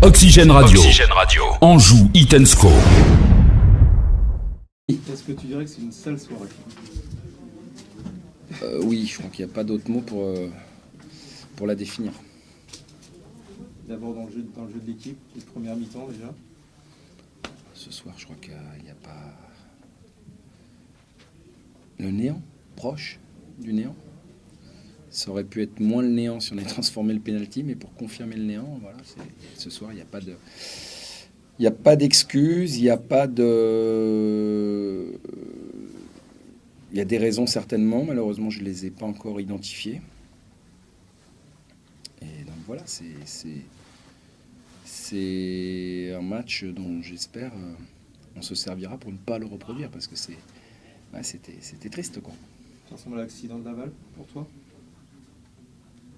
Oxygène Radio. Anjou, Hit & Score. Est-ce que tu dirais que c'est une sale soirée? Oui, je crois qu'il n'y a pas d'autre mot pour la définir. D'abord dans le jeu de l'équipe, les premières mi-temps déjà. Ce soir, je crois qu'il n'y a pas... Le néant, proche du néant. Ça aurait pu être moins le néant si on avait transformé le penalty, mais pour confirmer le néant, voilà, ce soir, il n'y a pas de... Il n'y a pas d'excuses, il n'y a pas de... Il y a des raisons certainement, malheureusement je ne les ai pas encore identifiées. Et donc voilà, c'est un match dont j'espère on se servira pour ne pas le reproduire, parce que c'était triste, quoi. Ça ressemble à l'accident de Laval pour toi?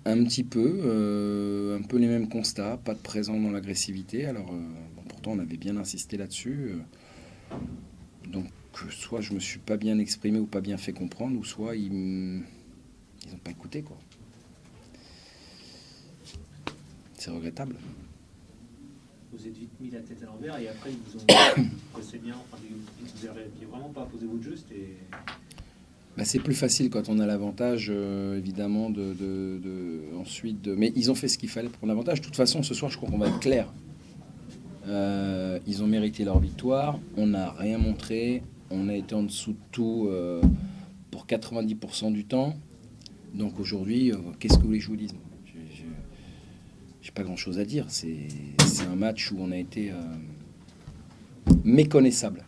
Un petit peu, un peu les mêmes constats, pas de présent dans l'agressivité. Alors, bon, pourtant, on avait bien insisté là-dessus. Donc, soit je me suis pas bien exprimé ou pas bien fait comprendre, ou soit ils n'ont pas écouté, quoi. C'est regrettable. Vous êtes vite mis la tête à l'envers et après ils vous ont passé bien, enfin, ils vous avaient vraiment pas posé votre juste et... Bah, c'est plus facile quand on a l'avantage, évidemment, ensuite de... Mais ils ont fait ce qu'il fallait pour l'avantage. De toute façon, ce soir, je crois qu'on va être clair. Ils ont mérité leur victoire. On n'a rien montré. On a été en dessous de tout pour 90% du temps. Donc aujourd'hui, qu'est-ce que vous voulez que je vous dise? J'ai pas grand-chose à dire. C'est un match où on a été méconnaissable.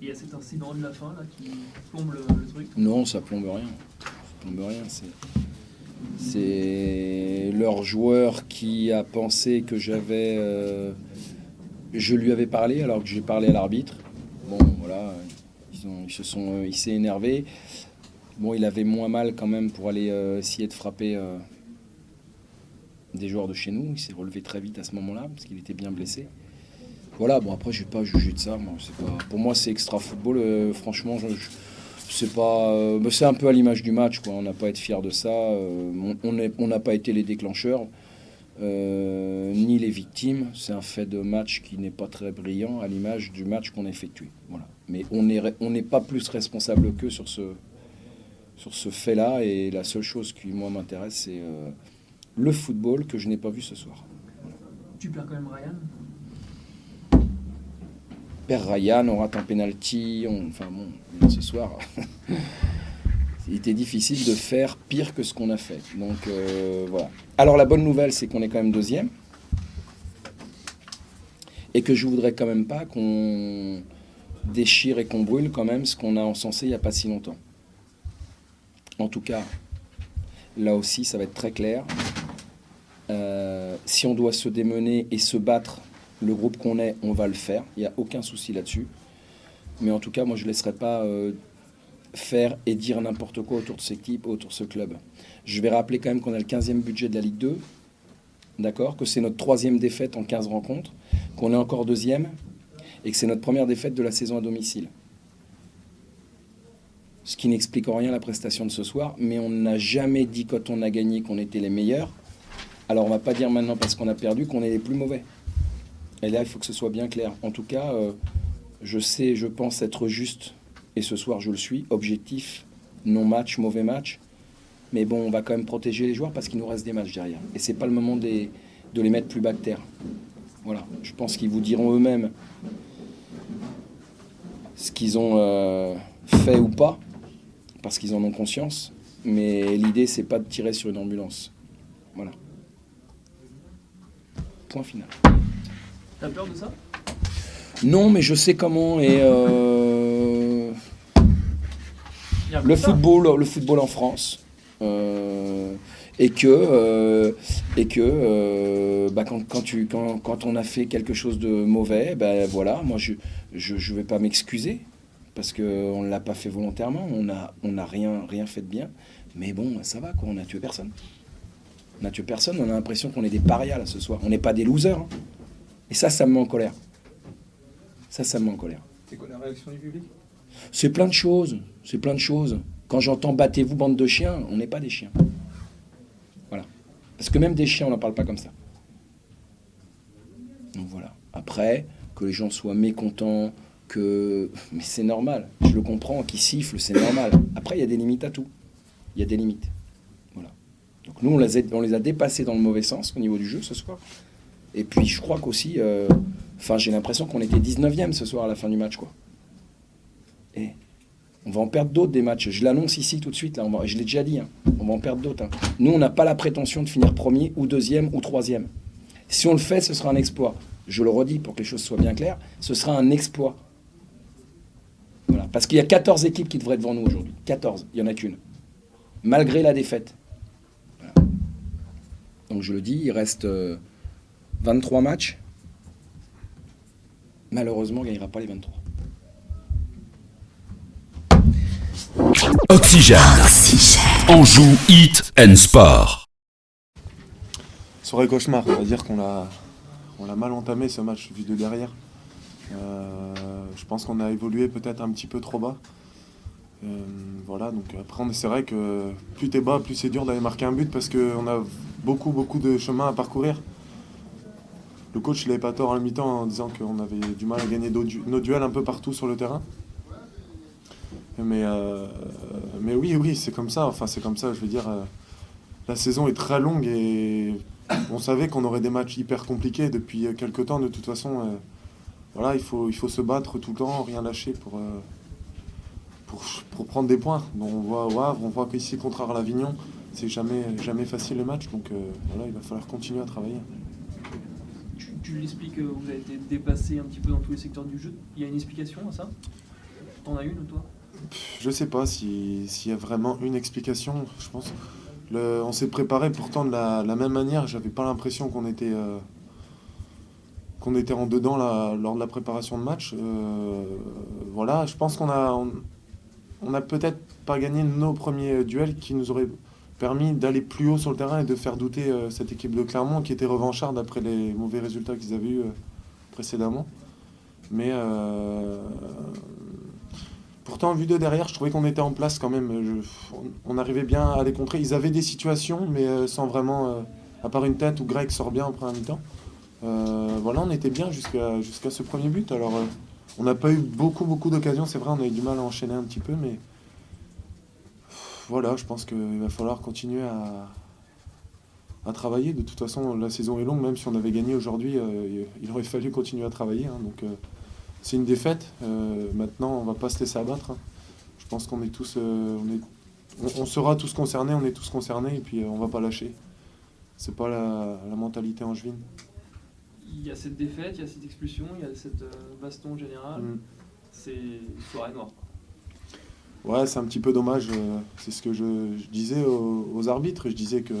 Il y a cet incident de la fin là qui plombe le truc. Non, ça plombe rien. Ça plombe rien. C'est leur joueur qui a pensé que je lui avais parlé alors que j'ai parlé à l'arbitre. Bon, voilà, il s'est énervé. Bon, il avait moins mal quand même pour aller essayer de frapper des joueurs de chez nous. Il s'est relevé très vite à ce moment-là parce qu'il était bien blessé. Voilà, bon après je vais pas juger de ça. Moi, pour moi c'est extra football. Franchement, c'est pas, c'est un peu à l'image du match, quoi. On n'a pas à être fier de ça. On n'a pas été les déclencheurs ni les victimes. C'est un fait de match qui n'est pas très brillant à l'image du match qu'on a effectué. Voilà. Mais on n'est pas plus responsable qu'eux sur ce fait-là. Et la seule chose qui moi m'intéresse, c'est le football que je n'ai pas vu ce soir. Voilà. Tu perds quand même Ryan. Ryan, on rate un penalty, enfin bon, ce soir, il était difficile de faire pire que ce qu'on a fait. Donc voilà. Alors la bonne nouvelle, c'est qu'on est quand même deuxième et que je voudrais quand même pas qu'on déchire et qu'on brûle quand même ce qu'on a encensé il n'y a pas si longtemps. En tout cas, là aussi, ça va être très clair. Si on doit se démener et se battre, le groupe qu'on est, on va le faire. Il n'y a aucun souci là-dessus. Mais en tout cas, moi, je ne laisserai pas faire et dire n'importe quoi autour de cette équipe, autour de ce club. Je vais rappeler quand même qu'on a le 15e budget de la Ligue 2. D'accord? Que c'est notre 3e défaite en 15 rencontres. Qu'on est encore 2e. Et que c'est notre première défaite de la saison à domicile. Ce qui n'explique en rien la prestation de ce soir. Mais on n'a jamais dit quand on a gagné qu'on était les meilleurs. Alors on ne va pas dire maintenant parce qu'on a perdu qu'on est les plus mauvais. Et là, il faut que ce soit bien clair. En tout cas, je pense être juste, et ce soir je le suis, objectif, non match, mauvais match. Mais bon, on va quand même protéger les joueurs parce qu'il nous reste des matchs derrière. Et c'est pas le moment de les mettre plus bas que terre. Voilà, je pense qu'ils vous diront eux-mêmes ce qu'ils ont fait ou pas, parce qu'ils en ont conscience. Mais l'idée, c'est pas de tirer sur une ambulance. Voilà. Point final. T'as peur de ça? Non, mais je sais comment. Et le football en France. Et que quand on a fait quelque chose de mauvais, ben voilà, moi je vais pas m'excuser parce qu'on ne l'a pas fait volontairement, on a rien fait de bien. Mais bon, ça va, quoi, on n'a tué personne. On n'a tué personne, on a l'impression qu'on est des parias là ce soir. On n'est pas des losers. Hein. Et ça me met en colère. Ça me met en colère. C'est quoi la réaction du public? C'est plein de choses. Quand j'entends « battez-vous, bande de chiens », on n'est pas des chiens. Voilà. Parce que même des chiens, on n'en parle pas comme ça. Donc voilà. Après, que les gens soient mécontents, mais c'est normal. Je le comprends, qu'ils sifflent, c'est normal. Après, il y a des limites à tout. Il y a des limites. Voilà. Donc nous, on les a dépassés dans le mauvais sens au niveau du jeu ce soir. Et puis, je crois qu'aussi... j'ai l'impression qu'on était 19e ce soir à la fin du match, quoi. Et on va en perdre d'autres des matchs. Je l'annonce ici tout de suite, là. Je l'ai déjà dit. Hein. On va en perdre d'autres. Hein. Nous, on n'a pas la prétention de finir premier ou deuxième ou troisième. Si on le fait, ce sera un exploit. Je le redis pour que les choses soient bien claires. Ce sera un exploit. Voilà. Parce qu'il y a 14 équipes qui devraient être devant nous aujourd'hui. 14. Il n'y en a qu'une. Malgré la défaite. Voilà. Donc je le dis, il reste 23 matchs. Malheureusement, on ne gagnera pas les 23. Oxygène. Anjou Hit and Sport. Soirée cauchemar, on va dire qu'on l'a mal entamé ce match vu de derrière. Je pense qu'on a évolué peut-être un petit peu trop bas. Voilà, donc après c'est vrai que plus t'es bas, plus c'est dur d'aller marquer un but parce qu'on a beaucoup de chemin à parcourir. Le coach n'avait pas tort à la mi-temps en disant qu'on avait du mal à gagner nos duels un peu partout sur le terrain. Mais oui, c'est comme ça. Enfin, c'est comme ça, je veux dire. La saison est très longue et on savait qu'on aurait des matchs hyper compliqués depuis quelques temps. De toute façon, voilà, il faut se battre tout le temps, rien lâcher pour prendre des points. Donc on voit au Havre, on voit qu'ici contre Arles-Avignon, c'est jamais facile le match. Donc voilà, il va falloir continuer à travailler. Tu l'expliques, vous avez été dépassé un petit peu dans tous les secteurs du jeu. Il y a une explication à ça? T'en as une, toi? Je sais pas s'il y a vraiment une explication. Je pense on s'est préparé pourtant de la même manière. J'avais pas l'impression qu'on était en dedans lors de la préparation de match. Voilà, je pense qu'on a peut-être pas gagné nos premiers duels qui nous auraient permis d'aller plus haut sur le terrain et de faire douter cette équipe de Clermont qui était revancharde après les mauvais résultats qu'ils avaient eus précédemment. Mais pourtant, vu de derrière, je trouvais qu'on était en place quand même. On arrivait bien à les contrer. Ils avaient des situations, mais sans vraiment, à part une tête où Greg sort bien en première mi-temps. Voilà, on était bien jusqu'à ce premier but. Alors, on n'a pas eu beaucoup d'occasions. C'est vrai, on a eu du mal à enchaîner un petit peu, mais voilà, je pense qu'il va falloir continuer à travailler. De toute façon, la saison est longue. Même si on avait gagné aujourd'hui, il aurait fallu continuer à travailler. Hein, donc, c'est une défaite. Maintenant, on ne va pas se laisser abattre. Hein. Je pense qu'on est tous, on sera tous concernés. On est tous concernés et puis on ne va pas lâcher. C'est pas la mentalité angevine. Il y a cette défaite, il y a cette expulsion, il y a cette baston générale. C'est une soirée noire. Ouais, c'est un petit peu dommage. C'est ce que je disais aux arbitres. Je disais que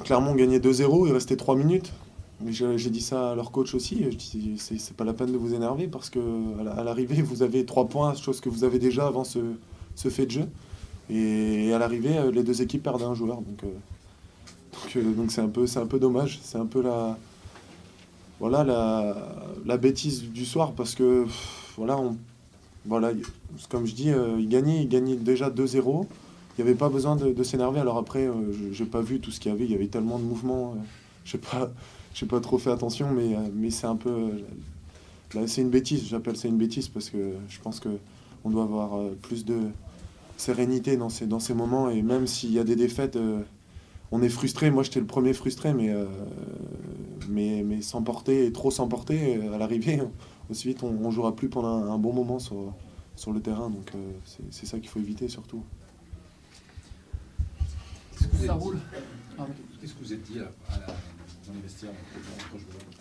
Clermont gagnait 2-0, il restait 3 minutes. Mais j'ai dit ça à leur coach aussi. Je dis, c'est pas la peine de vous énerver parce que à l'arrivée, vous avez 3 points, chose que vous avez déjà avant ce fait de jeu. Et à l'arrivée, les deux équipes perdent un joueur. Donc c'est un peu dommage. C'est un peu la bêtise du soir parce que voilà, comme je dis, ils gagnaient déjà 2-0. Il n'y avait pas besoin de s'énerver. Alors après, j'ai pas vu tout ce qu'il y avait. Il y avait tellement de mouvements. J'ai pas trop fait attention, mais c'est un peu... Là, c'est une bêtise. J'appelle ça une bêtise parce que je pense qu'on doit avoir plus de sérénité dans ces moments. Et même s'il y a des défaites, on est frustré. Moi, j'étais le premier frustré, mais s'emporter et trop s'emporter, à l'arrivée, ensuite, on jouera plus pendant un bon moment sur le terrain. Donc, c'est ça qu'il faut éviter surtout. Ça roule. Qu'est-ce que vous êtes dit dans les vestiaires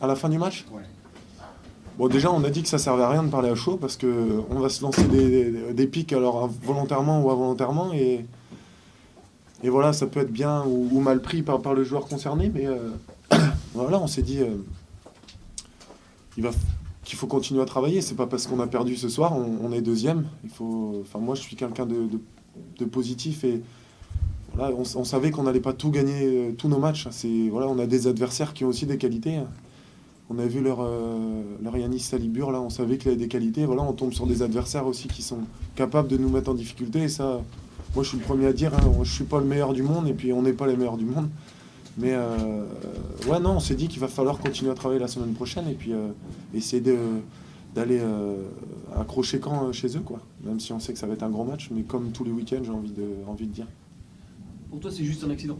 À la fin du match ? Ouais. Bon, déjà, on a dit que ça servait à rien de parler à chaud parce qu'on va se lancer des pics, alors volontairement ou involontairement. Et voilà, ça peut être bien ou mal pris par le joueur concerné. Mais voilà, on s'est dit qu'il faut continuer à travailler. C'est pas parce qu'on a perdu ce soir, on est deuxième. Moi, je suis quelqu'un de positif et voilà, on savait qu'on n'allait pas tout gagner, tous nos matchs. Voilà, on a des adversaires qui ont aussi des qualités. On a vu leur Yanis Salibur, là, on savait qu'il avait des qualités. Voilà, on tombe sur des adversaires aussi qui sont capables de nous mettre en difficulté. Et ça, moi je suis le premier à dire, hein, je suis pas le meilleur du monde et puis on n'est pas les meilleurs du monde. Mais ouais, non, on s'est dit qu'il va falloir continuer à travailler la semaine prochaine et puis essayer d'aller accrocher camp chez eux, quoi. Même si on sait que ça va être un gros match, mais comme tous les week-ends, j'ai envie de dire. Pour toi, c'est juste un accident.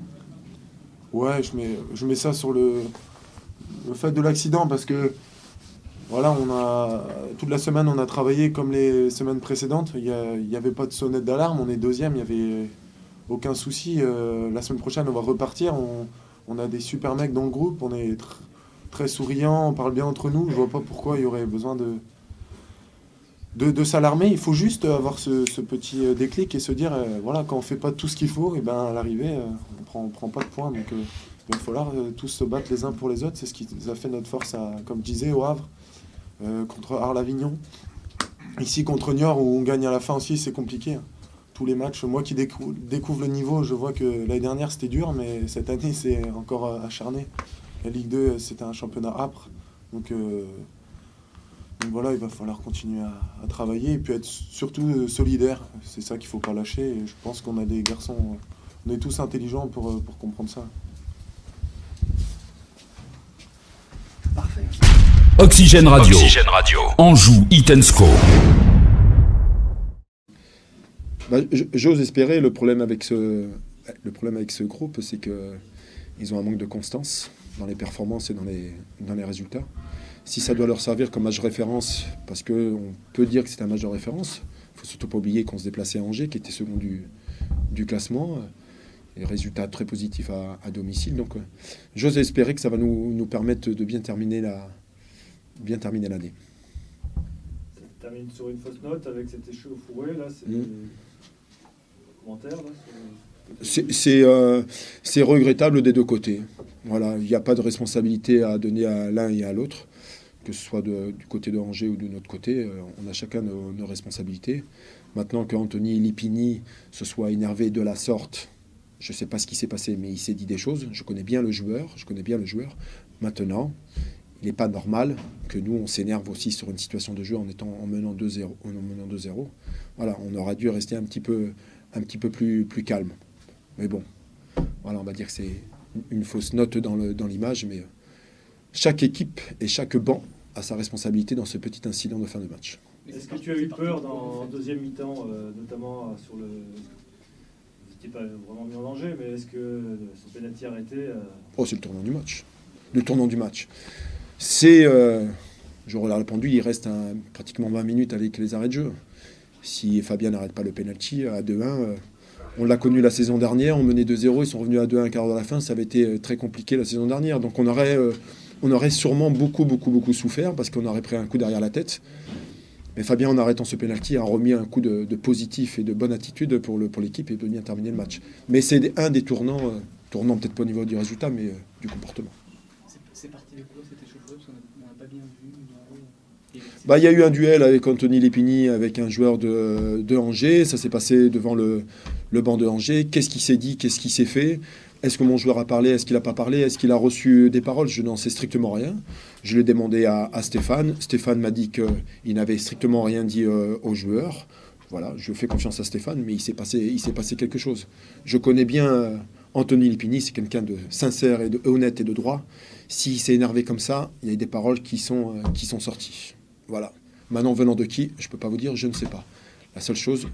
Ouais, je mets ça sur le fait de l'accident parce que voilà, toute la semaine on a travaillé comme les semaines précédentes. Il y avait pas de sonnette d'alarme, on est deuxième, il y avait aucun souci. La semaine prochaine on va repartir. On a des super mecs dans le groupe, on est très souriants, on parle bien entre nous. Je vois pas pourquoi il y aurait besoin de s'alarmer. Il faut juste avoir ce petit déclic et se dire voilà, quand on fait pas tout ce qu'il faut, et ben à l'arrivée on prend pas de points. Donc il va falloir tous se battre les uns pour les autres. C'est ce qui nous a fait notre force, comme je disais, au Havre, contre Arles-Avignon. Ici contre Niort où on gagne à la fin aussi, c'est compliqué. Tous les matchs, moi qui découvre le niveau, je vois que l'année dernière c'était dur, mais cette année c'est encore acharné. La Ligue 2 c'était un championnat âpre. Donc voilà, il va falloir continuer à travailler et puis être surtout solidaire. C'est ça qu'il ne faut pas lâcher. Et je pense qu'on a des garçons, on est tous intelligents pour comprendre ça. Parfait. Oxygène Radio. Anjou Hit and Score. J'ose espérer. Le problème avec ce groupe, c'est qu'ils ont un manque de constance dans les performances et dans les résultats. Si ça doit leur servir comme match de référence, parce qu'on peut dire que c'est un match de référence, il ne faut surtout pas oublier qu'on se déplaçait à Angers, qui était second du classement, et résultats très positifs à domicile. Donc j'ose espérer que ça va nous permettre de bien terminer l'année. Ça termine sur une fausse note avec cet échauffouré, là, c'est commentaire, là, c'est regrettable des deux côtés. Voilà, il n'y a pas de responsabilité à donner à l'un et à l'autre, que ce soit du côté de Angers ou de notre côté. On a chacun nos responsabilités. Maintenant qu'Anthony Lipini se soit énervé de la sorte, je ne sais pas ce qui s'est passé, mais il s'est dit des choses. Je connais bien le joueur. Maintenant, il n'est pas normal que nous, on s'énerve aussi sur une situation de jeu en menant 2-0. Voilà, on aurait dû rester un petit peu plus calme. Mais bon, voilà, on va dire que c'est une fausse note dans l'image, mais chaque équipe et chaque banc a sa responsabilité dans ce petit incident de fin de match. Est-ce que tu as eu peur en deuxième mi-temps, notamment sur le... Vous n'étiez pas vraiment mis en danger, mais est-ce que ce pénalty arrêté... Oh, c'est le tournant du match. Le tournant du match. C'est... j'aurais répondu, il reste pratiquement 20 minutes avec les arrêts de jeu. Si Fabien n'arrête pas le pénalty à 2-1... on l'a connu la saison dernière, on menait 2-0, ils sont revenus à 2-1 à quart de la fin, ça avait été très compliqué la saison dernière. Donc on aurait sûrement beaucoup souffert parce qu'on aurait pris un coup derrière la tête. Mais Fabien, en arrêtant ce pénalty, a remis un coup de positif et de bonne attitude pour l'équipe et de bien terminer le match. Mais c'est un des tournants peut-être pas au niveau du résultat, mais du comportement. C'est parti de quoi cette échauffourée parce qu'on n'a pas bien vu. Il y a eu un duel avec Anthony Lépini, avec un joueur de Angers. Ça s'est passé devant le banc de Angers. Qu'est-ce qui s'est dit? Qu'est-ce qui s'est fait? Est-ce que mon joueur a parlé? Est-ce qu'il n'a pas parlé? Est-ce qu'il a reçu des paroles? Je n'en sais strictement rien. Je l'ai demandé à Stéphane. Stéphane m'a dit qu'il n'avait strictement rien dit aux joueurs. Voilà, je fais confiance à Stéphane, mais il s'est passé quelque chose. Je connais bien Anthony Lépini, c'est quelqu'un de sincère et de honnête et de droit. S'il s'est énervé comme ça, il y a des paroles qui sont sorties. Voilà. Maintenant, venant de qui, je ne peux pas vous dire, je ne sais pas. La seule chose,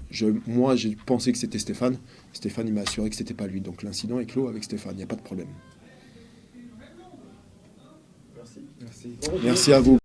moi, j'ai pensé que c'était Stéphane. Stéphane, il m'a assuré que ce n'était pas lui. Donc l'incident est clos avec Stéphane, il n'y a pas de problème. Merci. Merci à vous.